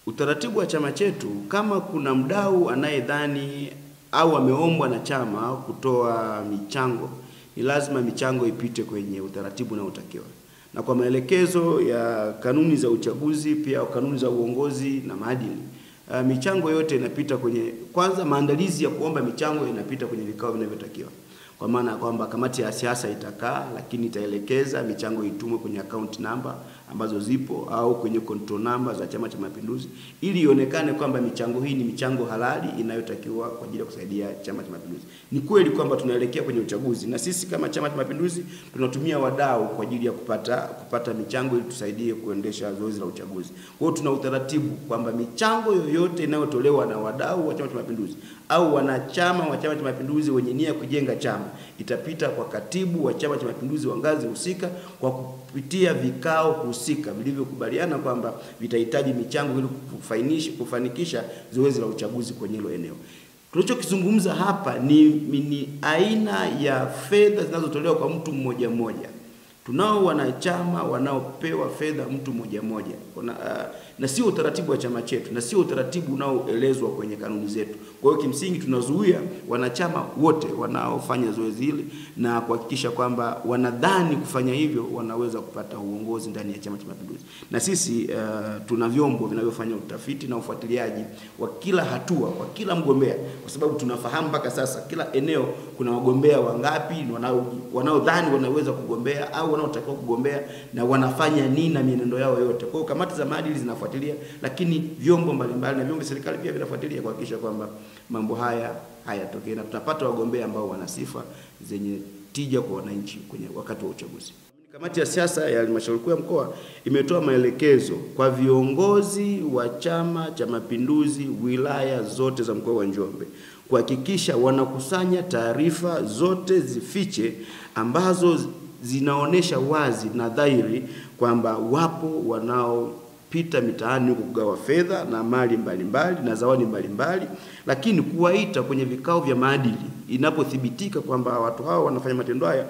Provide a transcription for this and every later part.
Utaratibu wa chama chetu, kama kuna mdau anayedhani au ameombwa na chama kutoa michango, ni lazima michango ipite kwenye utaratibu unaotakiwa. Na kwa maelekezo ya kanuni za uchaguzi, pia kanuni za uongozi na maadili, michango yote inapita kwenye, kwanza maandalizi ya kuomba michango inapita kwenye vikao vinavyotakiwa. Kwa maana kwamba kamati ya siasa itakaa, lakini itaelekeza michango itumwe kwenye account number ambazo zipo au kwenye control number za Chama cha Mapinduzi, ili ionekane kwamba michango hii ni michango halali inayotakiwa kwa ajili ya kusaidia Chama cha Mapinduzi. Ni kweli kwamba tunaelekea kwenye uchaguzi, na sisi kama Chama cha Mapinduzi tunatumia wadau kwa ajili ya kupata michango ili tusaidie kuendesha zoezi la uchaguzi. Kwa hiyo tuna utaratibu kwamba michango yoyote inayotolewa na wadau wa Chama cha Mapinduzi au wanachama wa Chama cha Mapinduzi wenye nia ya kujenga chama itapita kwa katibu wa Chama cha Mapinduzi wa ngazi husika kwa kupitia vikao husika vilivyokubaliana kwamba vitahitaji michango ili kufanikisha zoezi la uchaguzi kwenye hilo eneo. Tunachokizungumza hapa ni aina ya fedha zinazotolewa kwa mtu mmoja mmoja. Tunao wanachama wanaopewa fedha mtu mmoja mmoja. Na sio utaratibu wa chama chetu, na sio utaratibu unaoelezwa kwenye kanuni zetu. Kwa hiyo kimsingi tunazuia wanachama wote wanaofanya zoezi hili na kuhakikisha kwamba wanadhani kufanya hivyo wanaweza kupata uongozi ndani ya Chama cha Mapinduzi. Na sisi tuna vyombo vinavyofanya utafiti na ufuatiliaji wa kila hatua, wa kila mgombea, kwa sababu tunafahamu mpaka sasa kila eneo kuna wagombea wangapi wanaodhani wanaweza kugombea au wanaotakiwa kugombea na wanafanya nini na mienendo yao yote. Kwa hiyo kamati za maadili zinafuatilia, lakini vyombo mbalimbali na vyombo vya serikali pia vinafuatilia kuhakikisha kwamba mambo haya hayatokee na tutapata wagombea ambao wana sifa zenye tija kwa wananchi kwenye wakati wa uchaguzi. Kamati ya siasa ya Halmashauri Kuu ya Mkoa imetoa maelekezo kwa viongozi wa Chama cha Mapinduzi wilaya zote za mkoa wa Njombe kuhakikisha wanakusanya taarifa zote zifiche ambazo zinaonesha wazi na dhahiri kwamba wapo wanaopita mitaani kugawa fedha na mali mbalimbali na zawadi mbalimbali, lakini kuwaita kwenye vikao vya maadili inapothibitika kwamba watu hao wanafanya matendo haya.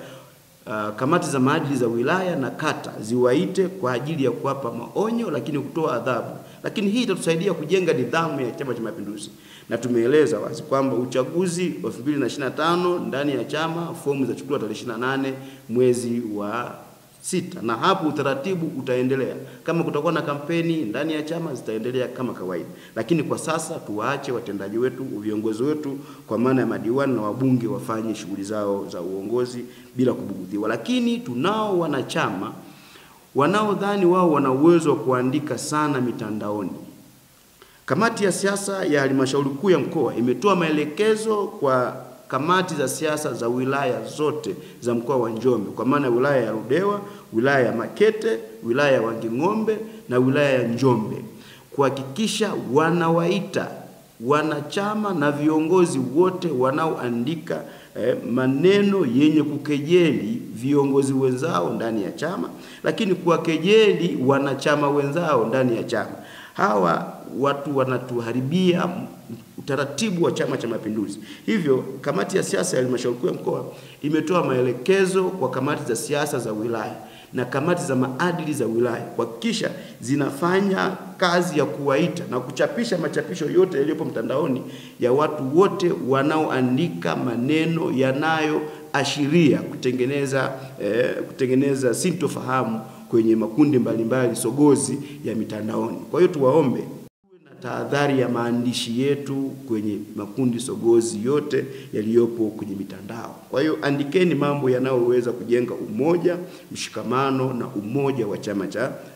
Kamati za maadili za wilaya na kata ziwaite kwa ajili ya kuwapa maonyo, lakini kutoa adhabu. Lakini hii itatusaidia kujenga nidhamu ya Chama cha Mapinduzi. Na tumeeleza wazi kwamba uchaguzi wa 2025 ndani ya chama fomu zitachukuliwa tarehe 28 mwezi wa 6, na hapo utaratibu utaendelea. Kama kutakuwa na kampeni ndani ya chama zitaendelea kama kawaida. Lakini kwa sasa tuwaache watendaji wetu, viongozi wetu kwa maana ya madiwani na wabunge wafanye shughuli zao za uongozi bila kubugudhiwa. Lakini tunao wanachama wanaodhani wao wana uwezo wa kuandika sana mitandaoni. Kamati ya siasa ya Halmashauri Kuu ya Mkoa imetoa maelekezo kwa kamati za siasa za wilaya zote za mkoa wa Njombe, kwa maana wilaya ya Ludewa, wilaya ya Makete, wilaya ya Wanging'ombe na wilaya ya Njombe, kuhakikisha wanawaita wanachama na viongozi wote wanaoandika maneno yenye kukejeli viongozi wenzao ndani ya chama, lakini kuwakejeli wanachama wenzao ndani ya chama. Hawa watu wanatuharibia utaratibu wa Chama cha Mapinduzi. Hivyo kamati ya siasa ya Halmashauri Kuu ya Mkoa imetoa maelekezo kwa kamati za siasa za wilaya na kamati za maadili za wilaya kuhakikisha zinafanya kazi ya kuwaita na kuchapisha machapisho yote yaliyopo mtandaoni ya watu wote wanaoandika maneno yanayoashiria kutengeneza sintofahamu kwenye makundi mbalimbali sogozi ya mitandaoni. Kwa hiyo tuwaombe tuwe na tahadhari ya maandishi yetu kwenye makundi sogozi yote yaliyopo kwenye mitandao. Kwa hiyo andikeni mambo yanayoweza kujenga umoja, mshikamano na umoja wa Chama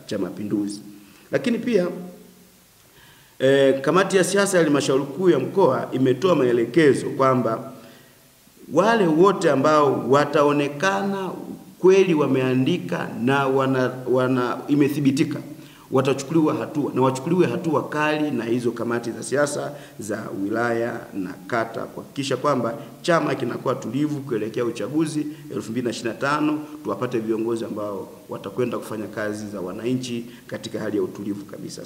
cha Mapinduzi. Lakini pia kamati ya siasa ya Halmashauri Kuu ya Mkoa imetoa maelekezo kwamba wale wote ambao wataonekana kweli wameandika na imethibitika watachukuliwa hatua na wachukuliwe hatua kali na hizo kamati za siasa za wilaya na kata kuhakikisha kwamba chama kinakuwa tulivu kuelekea uchaguzi 2025, tuwapate viongozi ambao watakwenda kufanya kazi za wananchi katika hali ya utulivu kabisa.